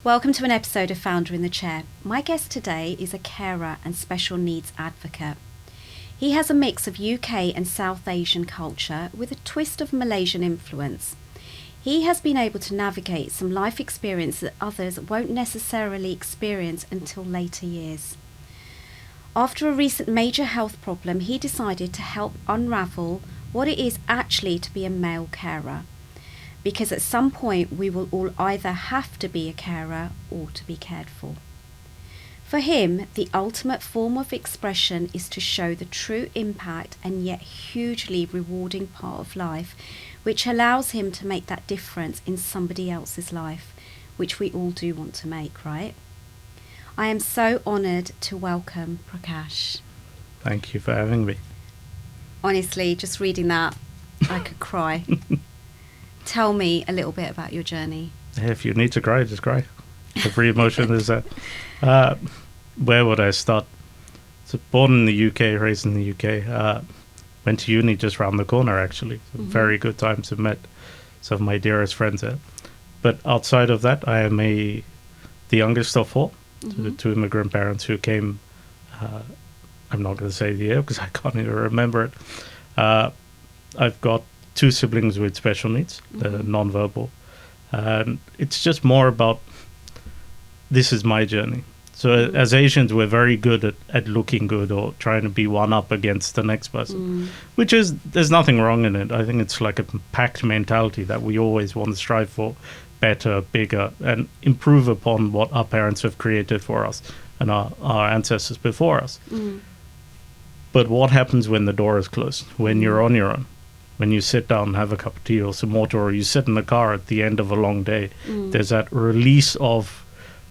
Welcome to an episode of Founder in the Chair. My guest today is a carer and special needs advocate. He has a mix of UK and South Asian culture with a twist of Malaysian influence. He has been able to navigate some life experience that others won't necessarily experience until later years. After a recent major health problem, he decided to help unravel what it is actually to be a male carer. Because at some point we will all either have to be a carer or to be cared for. For him, the ultimate form of expression is to show the true impact and yet hugely rewarding part of life, which allows him to make that difference in somebody else's life, which we all do want to make, right? I am so honoured to welcome Prakash. Thank you for having me. Honestly, just reading that, I could cry. Tell me a little bit about your journey. If you need to cry, just cry. Every emotion is there. Where would I start? So born in the UK, raised in the UK. Went to uni just round the corner, actually. Very good time to meet some of my dearest friends there. But outside of that, I am the youngest of four. Two immigrant parents who came, I'm not going to say the year because I can't even remember it. I've got two siblings with special needs, non-verbal. And it's just more about, this is my journey. So as Asians, we're very good at looking good or trying to be one up against the next person, which is, there's nothing wrong in it. I think it's like a pact mentality that we always want to strive for better, bigger, and improve upon what our parents have created for us and our ancestors before us. But what happens when the door is closed, when you're on your own? When you sit down and have a cup of tea or some water, or you sit in the car at the end of a long day, there's that release of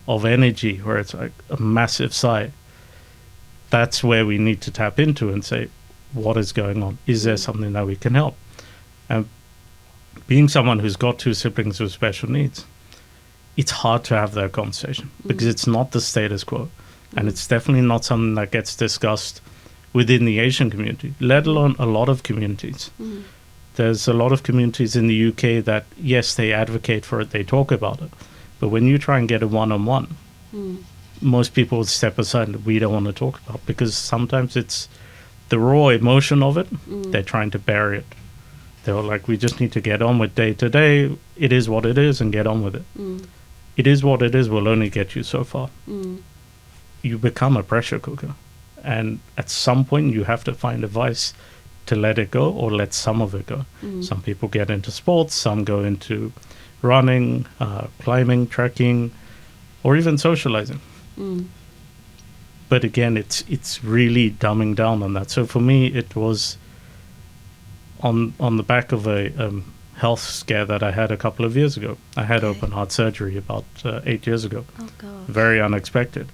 energy where it's like a massive sigh. That's where we need to tap into and say, what is going on? Is there something that we can help? And being someone who's got two siblings with special needs, it's hard to have that conversation because it's not the status quo. And it's definitely not something that gets discussed within the Asian community, let alone a lot of communities. There's a lot of communities in the UK that, yes, they advocate for it, they talk about it. But when you try and get a one-on-one, most people would step aside and we don't want to talk about, because sometimes it's the raw emotion of it, they're trying to bury it. They're like, we just need to get on with day to day. It is what it is and get on with it. It is what it is will only get you so far. You become a pressure cooker. And at some point you have to find a vice to let it go or let some of it go. Some people get into sports, some go into running, climbing, trekking, or even socializing. But again, it's really dumbing down on that. So for me, it was on the back of a health scare that I had a couple of years ago. I had open heart surgery about 8 years ago. Oh, God. Very unexpected.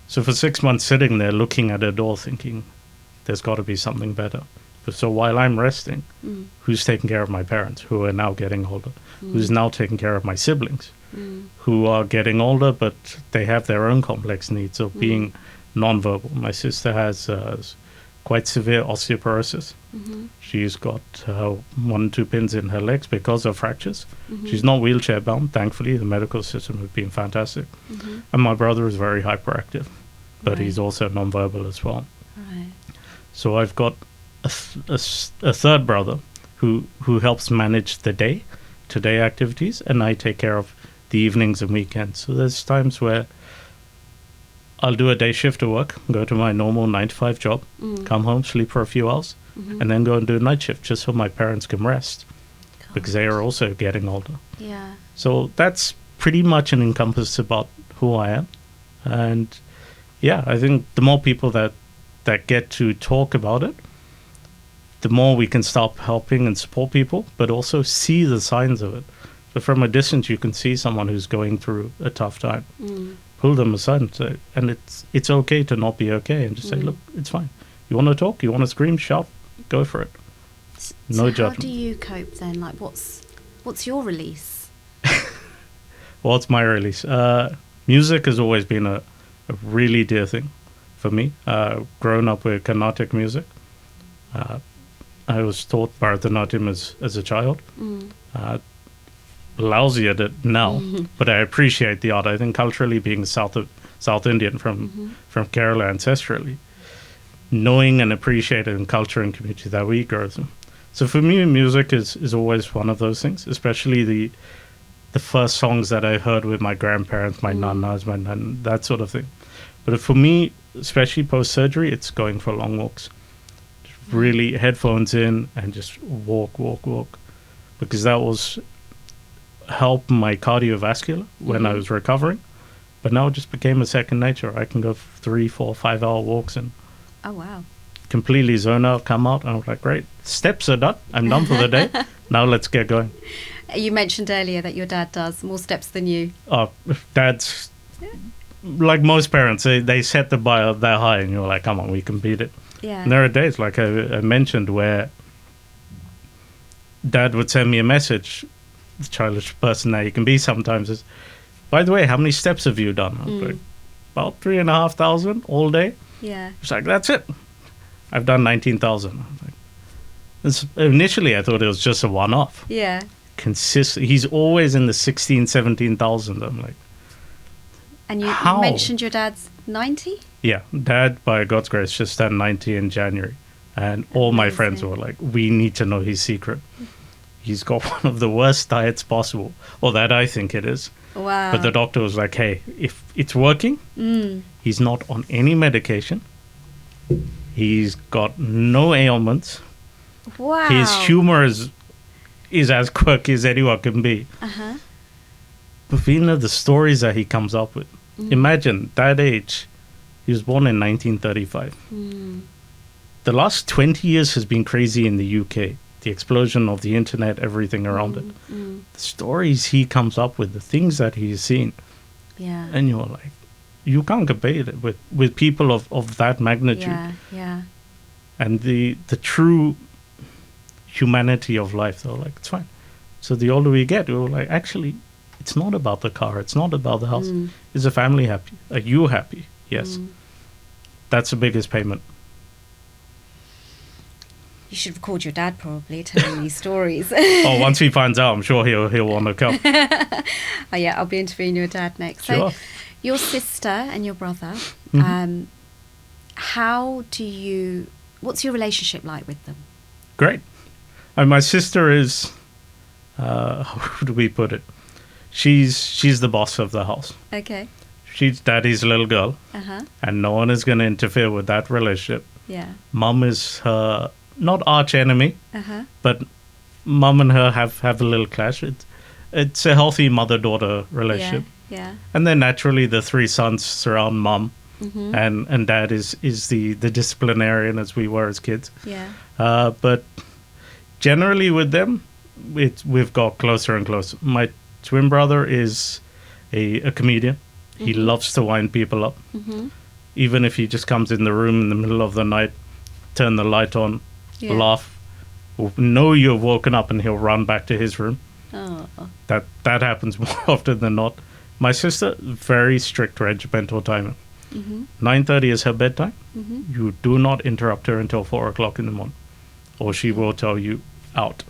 So for 6 months sitting there looking at a door thinking, there's got to be something better. So while I'm resting, who's taking care of my parents who are now getting older? Who's now taking care of my siblings who are getting older, but they have their own complex needs of being nonverbal? My sister has quite severe osteoporosis. She's got 1 or 2 pins in her legs because of fractures. She's not wheelchair bound, thankfully. The medical system has been fantastic. And my brother is very hyperactive, but he's also nonverbal as well. So I've got a third brother who helps manage the day-to-day activities, and I take care of the evenings and weekends. So there's times where I'll do a day shift of work, go to my normal 9-to-5 job, come home, sleep for a few hours, and then go and do a night shift just so my parents can rest, because they are also getting older. So that's pretty much an encompass about who I am. And yeah, I think the more people that get to talk about it, the more we can start helping and support people, but also see the signs of it. So from a distance, you can see someone who's going through a tough time. Pull them aside and say, and it's okay to not be okay, and just say, look, it's fine. You want to talk? You want to scream? Shout? Go for it. No judgment. How do you cope then? Like, what's your release? What's my release? Music has always been a really dear thing for me. Grown up with Carnatic music. I was taught Bharatanatyam as a child. lousy at it now, but I appreciate the art. I think culturally, being South Indian from Kerala ancestrally, knowing and appreciating culture and community that we grow through. So for me, music is always one of those things, especially the first songs that I heard with my grandparents, my nanas, my nan, that sort of thing. But for me, especially post-surgery, it's going for long walks. Just really headphones in and just walk. Because that was help my cardiovascular when I was recovering. But now it just became a second nature. I can go 3, 4, 5 hour walks and Oh, wow. completely zone out, come out, and I'm like, great, steps are done. I'm done for the day. Now let's get going. You mentioned earlier that your dad does more steps than you. Oh, dad's like most parents, they set the bar that high, and you're like, come on, we can beat it. Yeah. And there are days, like I mentioned, where dad would send me a message, the childish person that you can be sometimes, is, by the way, how many steps have you done? I was like, about 3,500 all day. Yeah. It's like, that's it. I've done 19,000. Like, initially, I thought it was just a one-off. Yeah. Consistent. He's always in the 16, 17,000. I'm like, And you how? mentioned your dad's 90? Yeah, dad, by God's grace, just turned 90 in January. And all my friends were like, we need to know his secret. He's got one of the worst diets possible, or that I think it is. Wow. But the doctor was like, hey, if it's working, he's not on any medication. He's got no ailments. Wow. His humor is as quirky as anyone can be. Uh-huh. But you know the stories that he comes up with. Imagine that age. He was born in 1935. The last 20 years has been crazy in the UK. The explosion of the internet, everything around it. The stories he comes up with, the things that he's seen. Yeah. And you're like, you can't compare it with people of that magnitude. Yeah, yeah. And the true humanity of life, though, like, it's fine. So the older we get, we're like, actually, it's not about the car. It's not about the house. Is the family happy? Are you happy? Yes. That's the biggest payment. You should record your dad probably telling these stories. Oh, once he finds out, I'm sure he'll want to come. Oh yeah, I'll be interviewing your dad next. Sure. So, your sister and your brother, what's your relationship like with them? Great. And my sister is, how do we put it? She's the boss of the house. Okay. She's daddy's little girl, and no one is going to interfere with that relationship. Yeah. Mum is her, not arch enemy, but mum and her have a little clash. It's a healthy mother-daughter relationship. Yeah. And then naturally the three sons surround mum, and dad is the disciplinarian as we were as kids. Yeah. But generally with them, we've got closer and closer. My twin brother is a comedian. He loves to wind people up. Even if he just comes in the room in the middle of the night, turn the light on, laugh, will know you've woken up, and he'll run back to his room. Oh. That happens more often than not. My sister, very strict regimental timer. 9:30 is her bedtime. You do not interrupt her until 4 o'clock in the morning, or she will tell you out.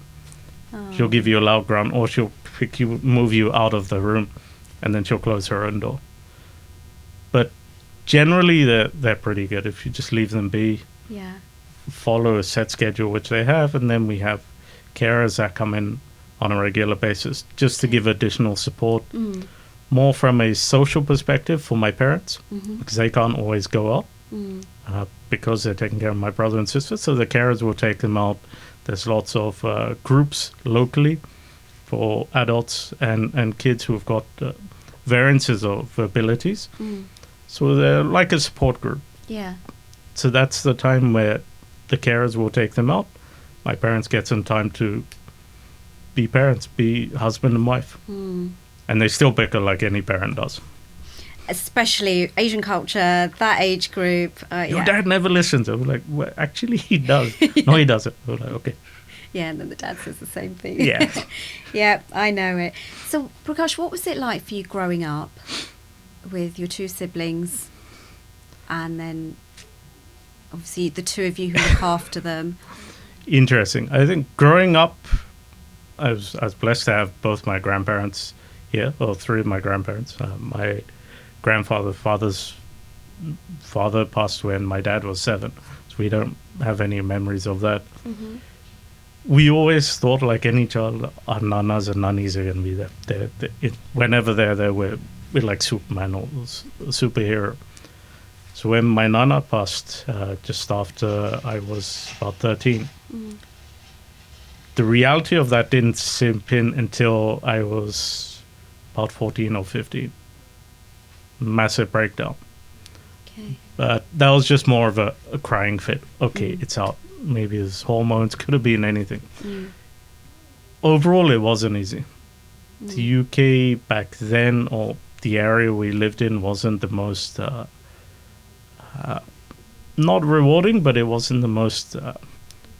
She'll give you a loud grunt, or she'll move you out of the room, and then she'll close her own door. But generally, they're pretty good if you just leave them be. Yeah. Follow a set schedule, which they have, and then we have carers that come in on a regular basis just to give additional support. More from a social perspective for my parents, because they can't always go out because they're taking care of my brother and sister. So the carers will take them out. There's lots of groups locally for adults and kids who have got variances of abilities. So they're like a support group. Yeah. So that's the time where the carers will take them out. My parents get some time to be parents, be husband and wife. And they still bicker like any parent does. Especially Asian culture, that age group. Your dad never listens. I was like, well, actually, he does. No, he doesn't. I was like, okay. Yeah, and then the dad says the same thing. Yeah. Yeah, I know it. So, Prakash, what was it like for you growing up with your two siblings and then obviously the two of you who look after them? Interesting. I think growing up, I was blessed to have both my grandparents here, or three of my grandparents. My father's father passed when my dad was 7, so we don't have any memories of that. Mm-hmm. We always thought, like any child, our nanas and nannies are going to be there. Whenever they're there, we're like Superman or a superhero. So when my nana passed, just after I was about 13, the reality of that didn't sink in until I was about 14 or 15. Massive breakdown. Okay. But that was just more of a crying fit. Okay, it's out. Maybe it's hormones. Could have been anything. Overall, it wasn't easy. The UK back then, or the area we lived in, wasn't the most not rewarding, but it wasn't the most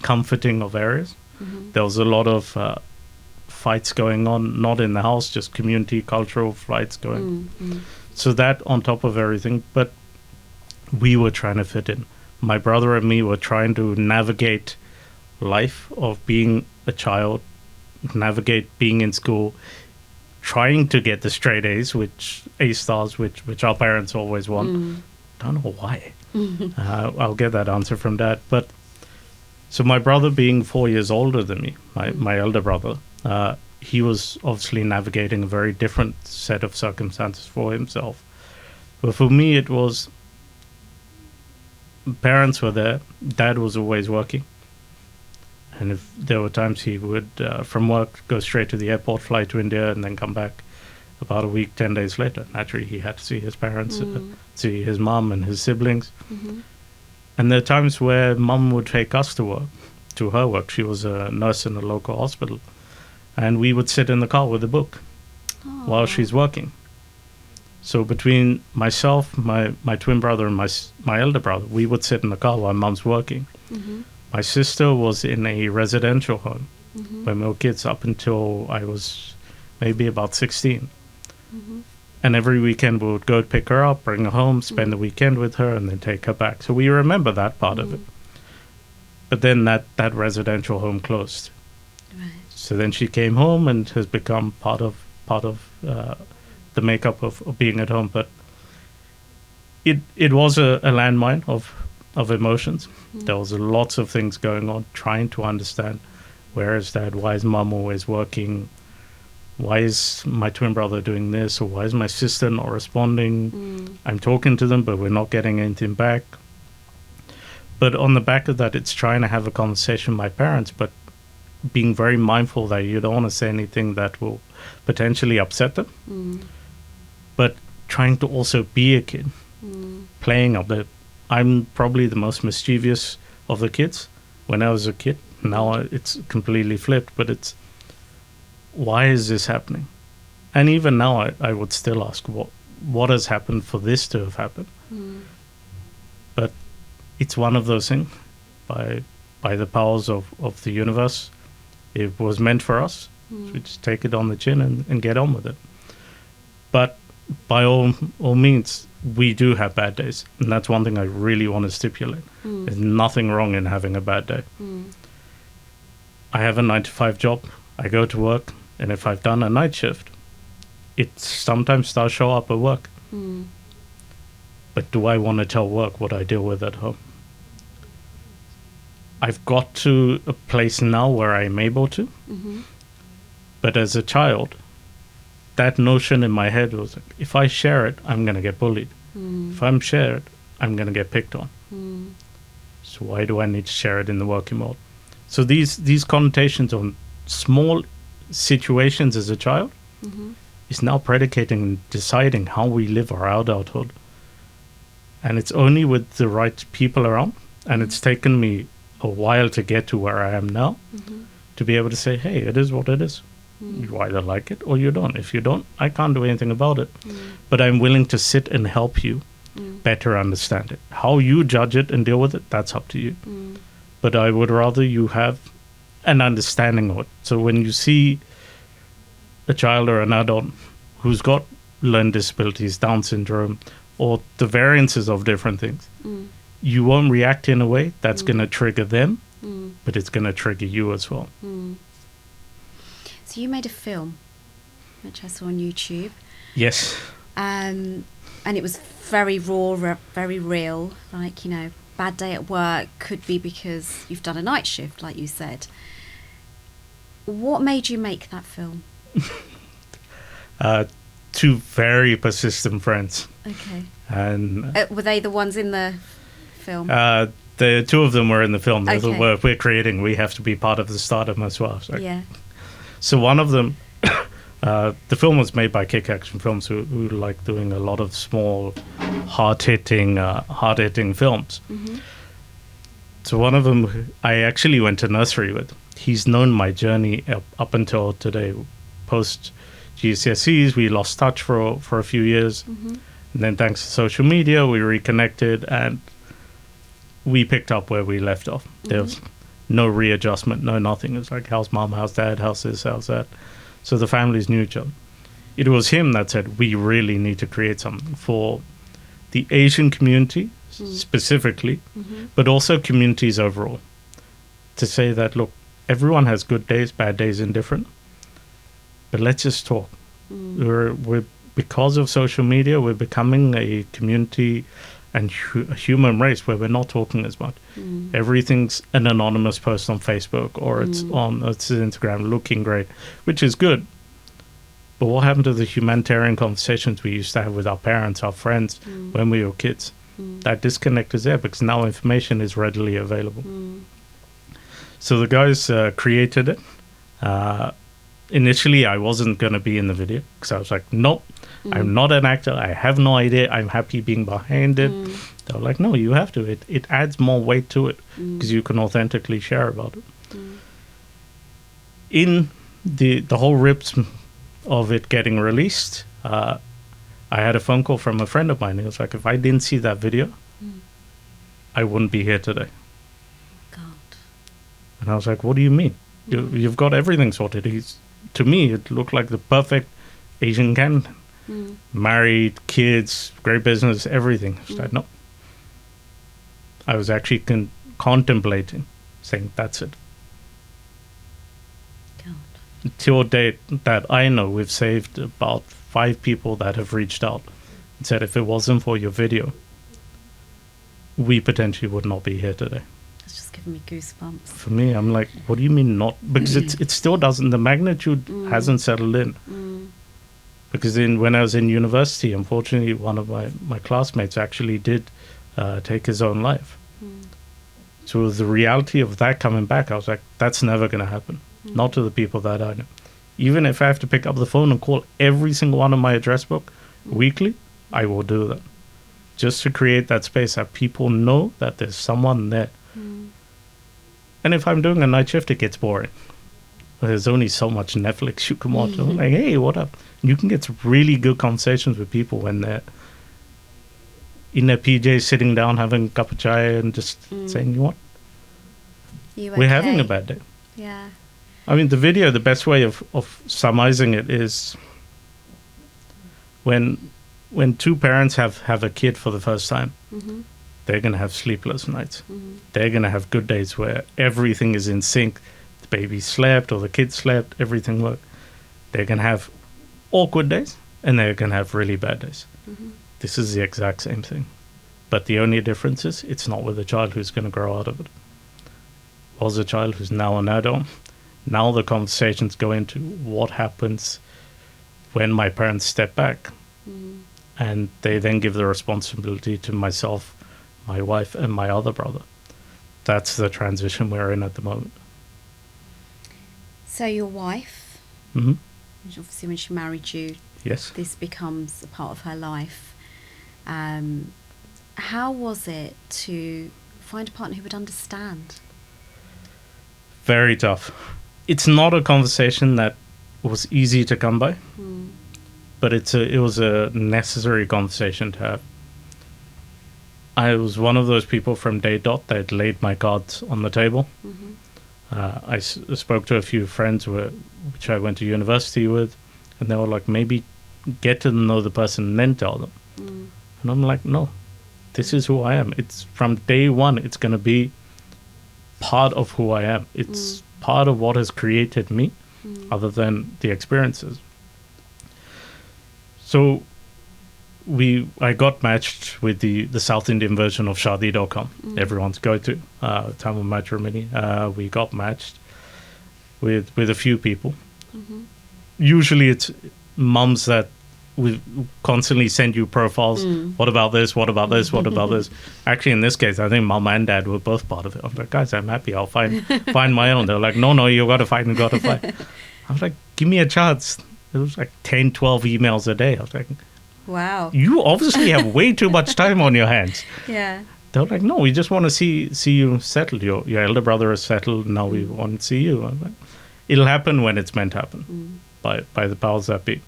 comforting of areas. There was a lot of fights going on, not in the house, just community cultural fights going. So that on top of everything, but we were trying to fit in. My brother and me were trying to navigate life of being a child, navigate being in school, trying to get the straight A's, which A stars, which our parents always want. Don't know why. I'll get that answer from Dad. But so my brother, being 4 years older than me, my elder brother, he was obviously navigating a very different set of circumstances for himself. But for me, it was parents were there. Dad was always working. And if there were times he would, from work, go straight to the airport, fly to India, and then come back about a week, 10 days later. Naturally, he had to see his parents, see his mum and his siblings. And there are times where mum would take us to her work. She was a nurse in a local hospital. And we would sit in the car with a book while she's working. So between myself, my twin brother, and my elder brother, we would sit in the car while mum's working. My sister was in a residential home when we were kids, up until I was maybe about 16. And every weekend we would go pick her up, bring her home, spend the weekend with her, and then take her back. So we remember that part of it. But then that residential home closed. Right. So then she came home and has become part of the makeup of being at home. But it was a landmine of emotions. There was lots of things going on, trying to understand, where is Dad? Why is Mum always working? Why is my twin brother doing this? Or why is my sister not responding? I'm talking to them, but we're not getting anything back. But on the back of that, it's trying to have a conversation with my parents, but being very mindful that you don't want to say anything that will potentially upset them. But trying to also be a kid, playing up there. I'm probably the most mischievous of the kids when I was a kid. Now it's completely flipped, but it's, why is this happening? And even now I would still ask, what has happened for this to have happened? But it's one of those things, by the powers of the universe, it was meant for us. So we just take it on the chin and get on with it. But by all means, we do have bad days. And that's one thing I really want to stipulate. There's nothing wrong in having a bad day. I have a 9-to-5 job. I go to work. And if I've done a night shift, it sometimes does show up at work. But do I want to tell work what I deal with at home? I've got to a place now where I'm able to. But as a child, that notion in my head was, like, if I share it, I'm going to get bullied. If I'm shared, I'm going to get picked on. So why do I need to share it in the working world? So these connotations on small situations as a child is now predicating and deciding how we live our adulthood. And it's only with the right people around. And it's taken me a while to get to where I am now, to be able to say, hey, it is what it is. You either like it or you don't. If you don't, I can't do anything about it. But I'm willing to sit and help you better understand it. How you judge it and deal with it, that's up to you. But I would rather you have an understanding of it. So when you see a child or an adult who's got learning disabilities, Down syndrome, or the variances of different things, you won't react in a way that's going to trigger them, but it's going to trigger you as well. So you made a film, which I saw on YouTube. Yes. And it was very raw, very real. Like, you know, bad day at work could be because you've done a night shift, like you said. What made you make that film? Two very persistent friends. Okay. And were they the ones in the film? The two of them were in the film. They're the Okay. work we're creating. We have to be part of the stardom as well. Yeah. So one of them, the film was made by Kick Action Films, who like doing a lot of small, hard-hitting films. Mm-hmm. So one of them, I actually went to nursery with. He's known my journey up until today. Post GCSEs, we lost touch for a few years. Mm-hmm. And then thanks to social media, we reconnected and we picked up where we left off. There was no readjustment, no nothing. It was like, how's mom, how's dad, how's this, how's that? So the families knew each other. It was him that said, we really need to create something for the Asian community specifically, but also communities overall. To say that, look, everyone has good days, bad days, indifferent. But let's just talk. We're because of social media, we're becoming a community and a human race where we're not talking as much. Everything's an anonymous post on Facebook or it's on Instagram looking great, which is good. But what happened to the humanitarian conversations we used to have with our parents, our friends when we were kids? That disconnect is there because now information is readily available. So the guys created it. Initially, I wasn't going to be in the video because I was like, nope, I'm not an actor. I have no idea. I'm happy being behind it. They were like, no, you have to. It adds more weight to it because you can authentically share about it. In the whole rips of it getting released, I had a phone call from a friend of mine. He was like, if I didn't see that video, I wouldn't be here today. God. And I was like, what do you mean? You've got everything sorted. To me, it looked like the perfect Asian candidate. Married, kids, great business, everything. I was like, no. I was actually contemplating saying, that's it. God. Till date that I know, we've saved about 5 people that have reached out and said, if it wasn't for your video, we potentially would not be here today. It's just giving me goosebumps. For me, I'm like, what do you mean not? Because it still doesn't, the magnitude hasn't settled in. Because when I was in university, unfortunately, one of my classmates actually did take his own life. So the reality of that coming back, I was like, that's never going to happen. Not to the people that I know. Even if I have to pick up the phone and call every single one of my address book weekly, I will do that. Just to create that space that people know that there's someone there. And if I'm doing a night shift, it gets boring. There's only so much Netflix you can watch. I'm like, hey, what up? You can get some really good conversations with people when they're in their PJs, sitting down, having a cup of chai and just saying, you know what? We're having a bad day. Yeah. I mean, the video, the best way of summarizing it is when two parents have a kid for the first time, they're going to have sleepless nights. They're going to have good days where everything is in sync. The baby slept or the kid slept, everything worked. They're going to have awkward days and they're going to have really bad days. This is the exact same thing. But the only difference is it's not with a child who's going to grow out of it. Was a child who's now an adult. Now the conversations go into what happens when my parents step back. And they then give the responsibility to myself, my wife, and my other brother. That's the transition we're in at the moment. So your wife, obviously when she married you, yes, this becomes a part of her life. How was it to find a partner who would understand? Very tough. It's not a conversation that was easy to come by. But it was a necessary conversation to have. I was one of those people from day dot that laid my cards on the table. I spoke to a few friends which I went to university with, and they were like, maybe get to know the person and then tell them. And I'm like, no, this is who I am. It's from day one, it's going to be part of who I am. It's part of what has created me. other than the experiences. So I got matched with the South Indian version of Shaadi.com, everyone's go-to, Tamil matrimony. We got matched with a few people. Usually it's mums that we constantly send you profiles. What about this? What about this? What about this? Actually, in this case, I think mom and dad were both part of it. I was like, guys, I'm happy. I'll find my own. They're like, no, you got to fight. I was like, give me a chance. It was like 10, 12 emails a day. I was like, wow. You obviously have way too much time on your hands. Yeah. They're like, no, we just want to see you settled. Your elder brother is settled. Now we want to see you. I'm like, it'll happen when it's meant to happen by the powers that be.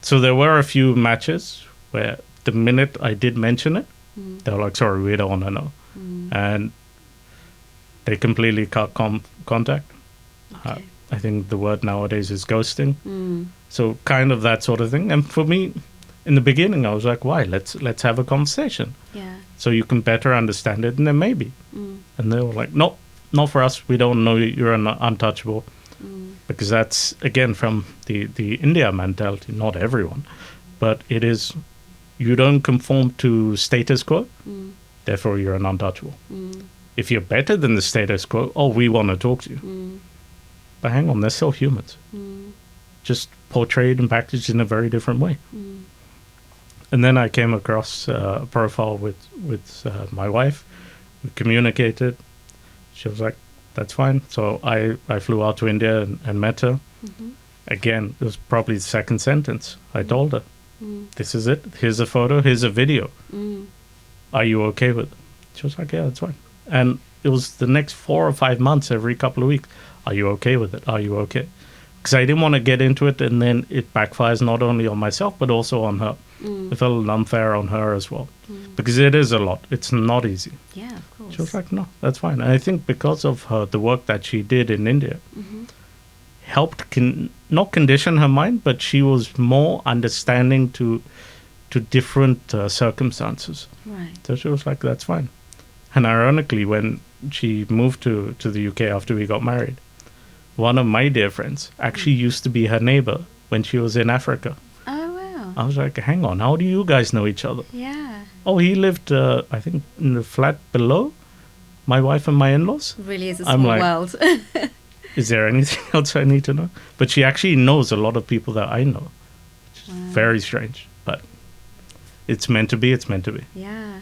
So there were a few matches where the minute I did mention it, they were like, sorry, we don't want to know. And they completely cut contact. Okay. I think the word nowadays is ghosting. So kind of that sort of thing. And for me, in the beginning, I was like, why? Let's have a conversation. Yeah. So you can better understand it, and then maybe. And they were like, no, not for us. We don't know you're untouchable. Because that's, again, from the India mentality, not everyone. But it is, you don't conform to status quo, therefore you're an untouchable. If you're better than the status quo, we want to talk to you. But hang on, they're still humans. Just portrayed and packaged in a very different way. And then I came across a profile with my wife. We communicated. She was like, that's fine. So I flew out to India and met her. Again, it was probably the second sentence. I told her, this is it. Here's a photo. Here's a video. Are you okay with it? She was like, yeah, that's fine. And it was the next 4 or 5 months, every couple of weeks. Are you okay with it? Are you okay? Because I didn't want to get into it and then it backfires not only on myself, but also on her. It felt unfair on her as well. Because it is a lot. It's not easy. Yeah, of course. She was like, no, that's fine. And I think because of the work that she did in India, helped not condition her mind, but she was more understanding to different circumstances. Right. So she was like, that's fine. And ironically, when she moved to the UK after we got married, one of my dear friends actually used to be her neighbor when she was in Africa. Oh, wow. I was like, hang on, how do you guys know each other? Yeah. Oh, he lived, I think, in the flat below my wife and my in-laws. It really is a I'm small like, world. Is there anything else I need to know? But she actually knows a lot of people that I know. Which is very strange. But it's meant to be, it's meant to be. Yeah.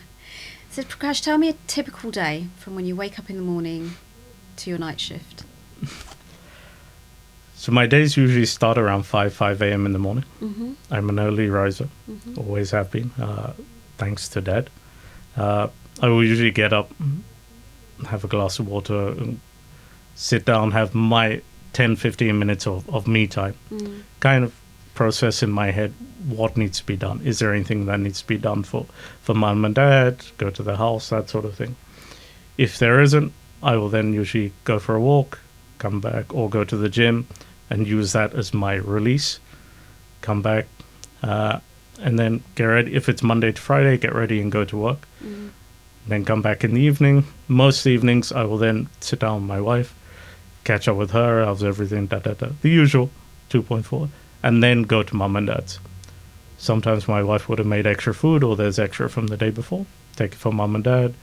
So, Prakash, tell me a typical day from when you wake up in the morning to your night shift. So my days usually start around 5 a.m. in the morning. I'm an early riser, always have been, thanks to Dad. I will usually get up, have a glass of water, and sit down, have my 10-15 minutes of me time. Kind of process in my head what needs to be done. Is there anything that needs to be done for mom and dad, go to the house, that sort of thing. If there isn't, I will then usually go for a walk, come back, or go to the gym and use that as my release. Come back, and then get ready. If it's Monday to Friday, get ready and go to work. Then come back in the evening. Most evenings, I will then sit down with my wife, catch up with her, how's everything, the usual 2.4, and then go to mom and dad's. Sometimes my wife would have made extra food, or there's extra from the day before. Take it from mom and dad.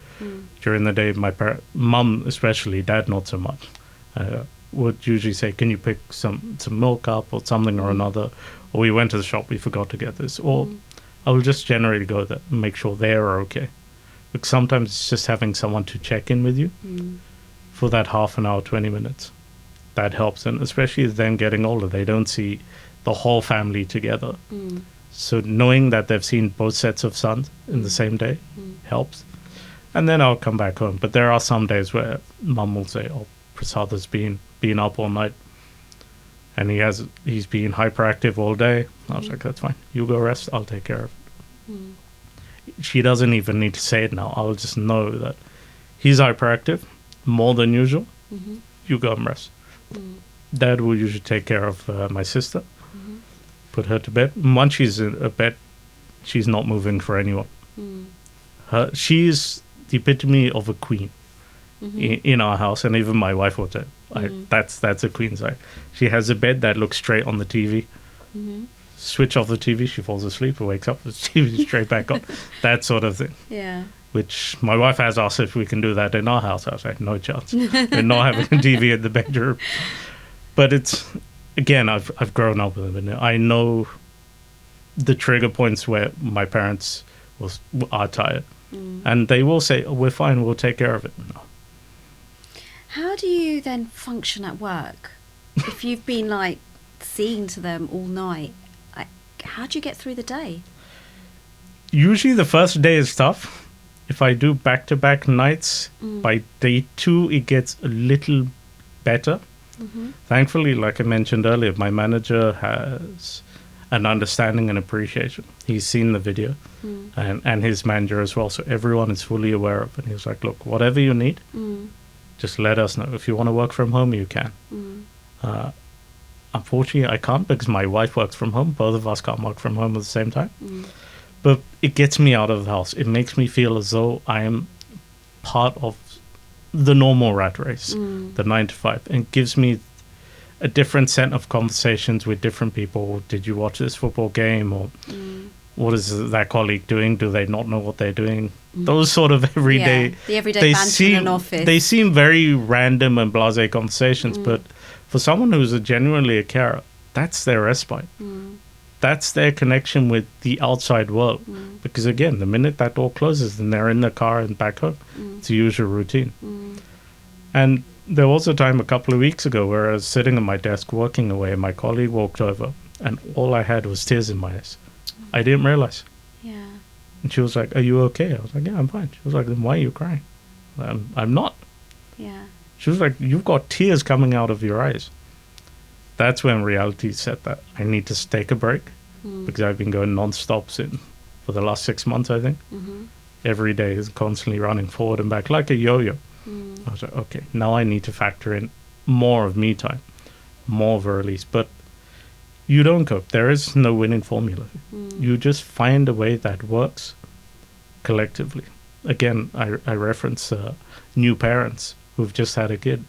During the day, my mom especially, dad not so much, would usually say, can you pick some milk up or something or another? Or we went to the shop, we forgot to get this. Or I will just generally go there and make sure they're okay. Because sometimes it's just having someone to check in with you for that half an hour, 20 minutes. That helps. And especially them getting older, they don't see the whole family together. So knowing that they've seen both sets of sons in the same day helps. And then I'll come back home. But there are some days where mum will say, oh, Prasad has been up all night. And he's been hyperactive all day. I was like, that's fine. You go rest. I'll take care of it. She doesn't even need to say it now. I'll just know that he's hyperactive more than usual. You go and rest. Dad will usually take care of my sister, put her to bed. Once she's in bed, she's not moving for anyone. She's the epitome of a queen. in our house, and even my wife would say, that's a queen size. She has a bed that looks straight on the TV. Switch off the TV, she falls asleep, or wakes up, the TV straight back on. That sort of thing. Yeah. Which my wife has asked if we can do that in our house. I was like, no chance. We're not having a TV in the bedroom. But it's, again, I've grown up with them, and I know the trigger points where my parents are tired. And they will say, oh, we're fine, we'll take care of it. No. How do you then function at work? If you've been like seeing to them all night, how do you get through the day? Usually the first day is tough. If I do back-to-back nights, by day 2 it gets a little better. Thankfully, like I mentioned earlier, my manager has an understanding and appreciation. He's seen the video, and his manager as well, so everyone is fully aware of it. And he's like, look, whatever you need, just let us know. If you want to work from home, you can. Unfortunately, I can't, because my wife works from home. Both of us can't work from home at the same time. But it gets me out of the house. It makes me feel as though I am part of the normal rat race, the 9 to 5, and gives me a different set of conversations with different people. Did you watch this football game? Or what is that colleague doing? Do they not know what they're doing? Those sort of everyday... Yeah, the everyday banter in an office. They seem very random and blasé conversations, but for someone who's genuinely a carer, that's their respite. That's their connection with the outside world. Because again, the minute that door closes, then they're in the car and back home. It's the usual routine. And there was a time a couple of weeks ago where I was sitting at my desk working away, and my colleague walked over, and all I had was tears in my eyes. I didn't realize. Yeah. And she was like, are you okay? I was like, yeah, I'm fine. She was like, then why are you crying? I'm not. Yeah. She was like, you've got tears coming out of your eyes. That's when reality said that I need to take a break, because I've been going non-stop for the last 6 months, I think. Every day is constantly running forward and back like a yo-yo. I was like, okay, now I need to factor in more of me time, more of a release. But you don't cope. There is no winning formula. You just find a way that works collectively. Again, I reference new parents who've just had a kid.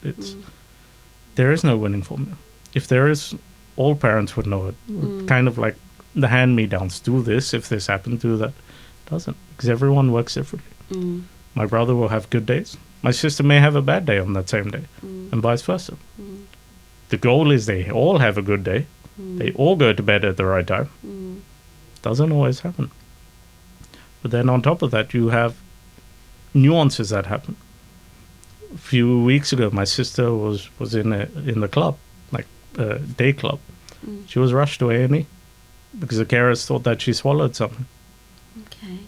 There is no winning formula. If there is, all parents would know it. Kind of like the hand-me-downs. Do this, if this happens, do that. Doesn't, because everyone works differently. My brother will have good days. My sister may have a bad day on that same day, and vice versa. The goal is they all have a good day. They all go to bed at the right time. Doesn't always happen. But then on top of that, you have nuances that happen. A few weeks ago, my sister was in the club, like a day club. She was rushed to A&E because the carers thought that she swallowed something. Okay.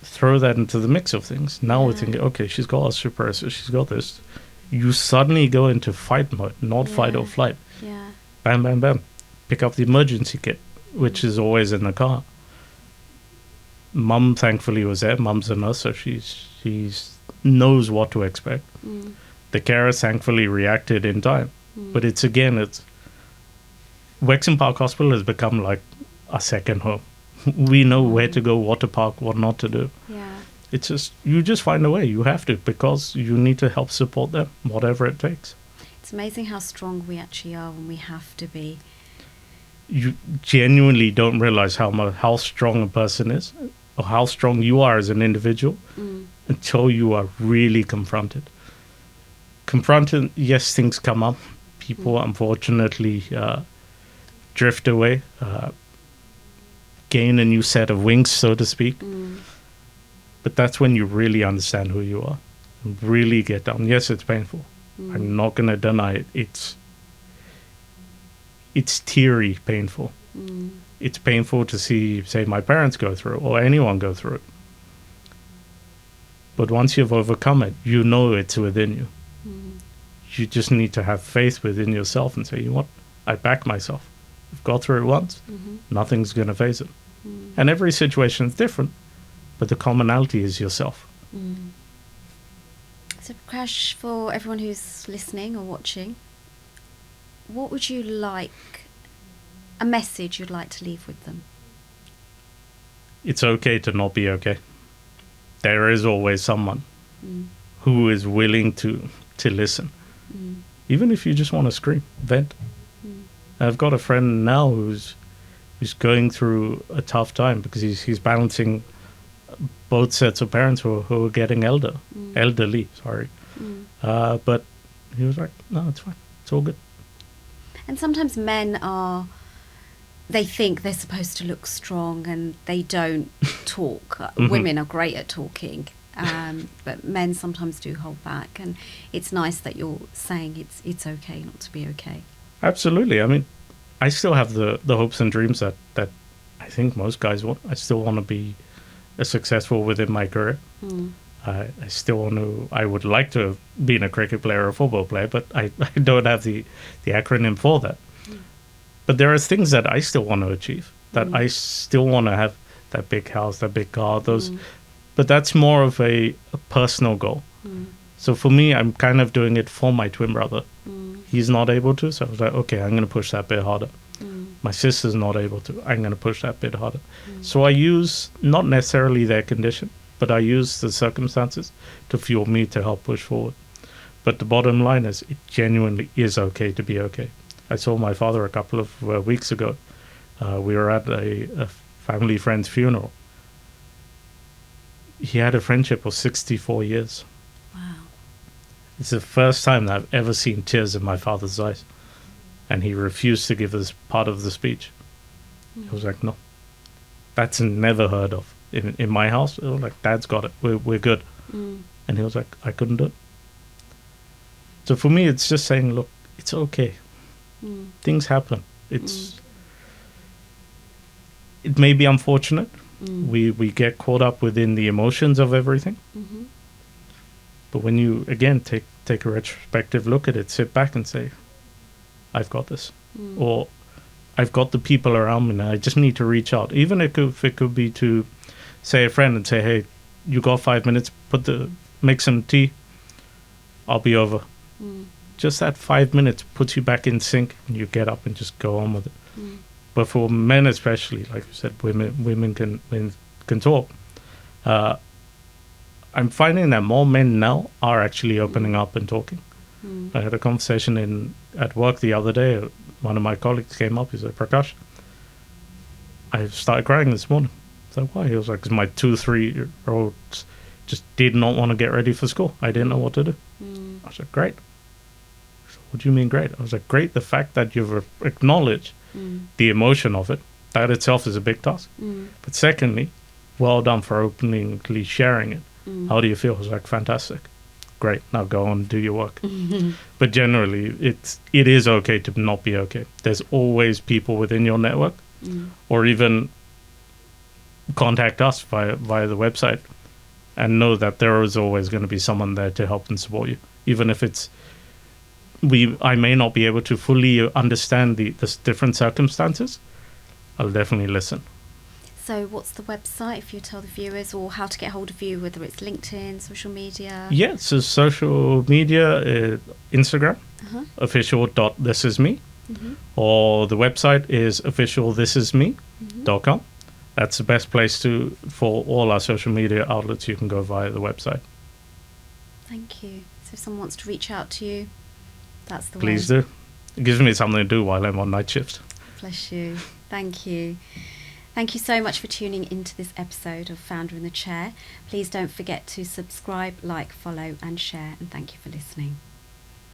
Throw that into the mix of things. Now we're thinking, okay, she's got a suppressor, she's got this. You suddenly go into fight mode, not fight or flight. Yeah. Bam, bam, bam. Pick up the emergency kit, which is always in the car. Mum, thankfully, was there. Mum's a nurse, so she's knows what to expect. The carers, thankfully, reacted in time. But it's Wexham Park Hospital has become like a second home. We know where to go, what to park, what not to do. Yeah. It's just, you just find a way. You have to, because you need to help support them, whatever it takes. It's amazing how strong we actually are when we have to be. You genuinely don't realize how strong a person is, or how strong you are as an individual, until you are really confronted. Confronted, yes, things come up. People, unfortunately, drift away, gain a new set of wings, so to speak. But that's when you really understand who you are, and really get down. Yes, it's painful. I'm not going to deny it. It's teary painful. It's painful to see, say, my parents go through it, or anyone go through it. But once you've overcome it, you know it's within you. You just need to have faith within yourself and say, you know what, I back myself. I've got through it once. Nothing's going to phase it. And every situation is different, but the commonality is yourself. So, Prakash, for everyone who's listening or watching, what would you like, a message you'd like to leave with them? It's okay to not be okay. There is always someone who is willing to listen. Even if you just want to scream, vent. I've got a friend now who's going through a tough time because he's balancing both sets of parents who are getting elderly, sorry. But he was like, no, it's fine. It's all good. And sometimes men they think they're supposed to look strong and they don't talk. Women are great at talking, but men sometimes do hold back. And it's nice that you're saying it's okay not to be okay. Absolutely. I mean, I still have the hopes and dreams that I think most guys want. I still want to be successful within my career. I still want to. I would like to have been a cricket player or a football player, but I don't have the acronym for that. But there are things that I still want to achieve. That I still want to have that big house, that big car, those. But that's more of a personal goal. So for me, I'm kind of doing it for my twin brother. He's not able to, so I was like, okay, I'm going to push that bit harder. My sister's not able to, I'm going to push that bit harder. So I use not necessarily their condition, but I use the circumstances to fuel me to help push forward. But the bottom line is, it genuinely is okay to be okay. I saw my father a couple of weeks ago. We were at a family friend's funeral. He had a friendship of 64 years. Wow. It's the first time that I've ever seen tears in my father's eyes. And he refused to give us part of the speech. He was like, no. That's never heard of. In my house, it was like, Dad's got it. We're good. And he was like, I couldn't do it. So for me, it's just saying, look, it's okay. Things happen. It may be unfortunate. We get caught up within the emotions of everything. But when you, again, take a retrospective look at it, sit back and say, I've got this. Or I've got the people around me now. I just need to reach out. Even if it could be to, say, a friend and say, hey, you got 5 minutes, make some tea. I'll be over. Just that 5 minutes puts you back in sync and you get up and just go on with it. But for men especially, like you said, women can talk. I'm finding that more men now are actually opening up and talking. I had a conversation at work the other day. One of my colleagues came up. He said, Prakash, I started crying this morning. I said, why? He was like, because my 2-3-year-olds just did not want to get ready for school. I didn't know what to do. I said, great. He said, what do you mean great? I was like, great. The fact that you've acknowledged the emotion of it, that itself is a big task. But secondly, well done for openly sharing it. How do you feel? I was like, fantastic. Great, now go on, do your work. But generally, it is okay to not be okay. There's always people within your network, or even contact us via the website, and know that there is always going to be someone there to help and support you. Even if I may not be able to fully understand the different circumstances, I'll definitely listen. So what's the website, if you tell the viewers, or how to get hold of you, whether it's LinkedIn, social media? Yeah, so social media, Instagram, official.thisisme, or the website is officialthisisme.com. That's the best place for all our social media outlets. You can go via the website. Thank you. So if someone wants to reach out to you, that's the way. Please do. It gives me something to do while I'm on night shift. Bless you. Thank you. Thank you so much for tuning into this episode of Founder in the Chair. Please don't forget to subscribe, like, follow and share, and thank you for listening.